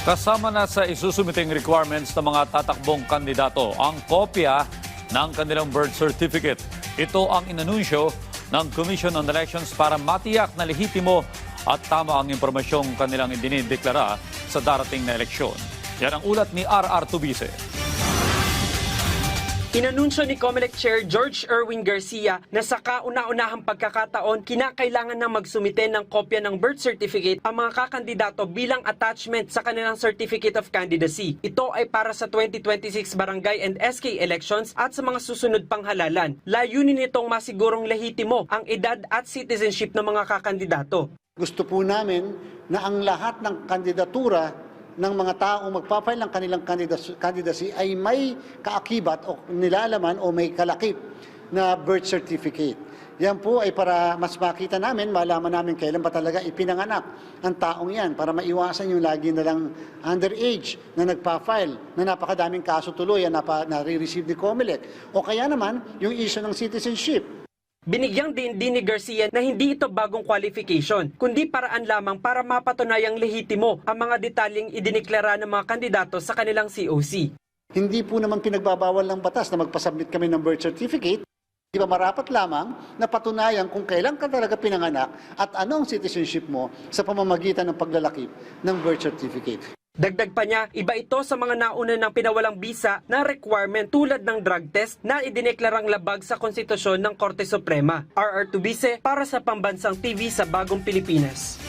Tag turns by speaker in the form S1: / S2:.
S1: Kasama na sa isusumiting requirements ng mga tatakbong kandidato ang kopya ng kanilang birth certificate. Ito ang inanunsyo ng Commission on Elections para matiyak na lehitimo at tama ang impormasyong kanilang idinideklara sa darating na eleksyon. Yan ang ulat ni R.R. Tubise.
S2: Inanunsyo ni COMELEC Chair George Erwin Garcia na sa kauna-unahang pagkakataon, kinakailangan na magsumite ng kopya ng birth certificate ang mga kakandidato bilang attachment sa kanilang Certificate of Candidacy. Ito ay para sa 2026 barangay and SK elections at sa mga susunod pang halalan. Layunin nitong masigurong lehitimo ang edad at citizenship ng mga kakandidato.
S3: Gusto po namin na ang lahat ng kandidatura ng mga taong magpapile ng kanilang candidacy ay may kaakibat o nilalaman o may kalakip na birth certificate. Yan po ay para mas makita namin, malaman namin kailan ba talaga ipinanganak ang taong yan para maiwasan yung lagi na lang underage na nagpa-file na napakadaming kaso tuloy na nare-receive ni COMELEC. O kaya naman yung issue ng citizenship.
S2: Binigyang din ni Garcia na hindi ito bagong qualification, kundi paraan lamang para mapatunayang lehitimo ang mga detalyeng idineklara ng mga kandidato sa kanilang COC.
S3: Hindi po naman pinagbabawal ng batas na magpasubmit kami ng birth certificate. Di ba marapat lamang na patunayan kung kailan ka talaga pinanganak at ano ang citizenship mo sa pamamagitan ng paglalakip ng birth certificate.
S2: Dagdag pa niya, iba ito sa mga nauna ng pinawalang bisa na requirement tulad ng drug test na idineklarang labag sa konstitusyon ng Korte Suprema. R.R. Tubise para sa Pambansang TV sa Bagong Pilipinas.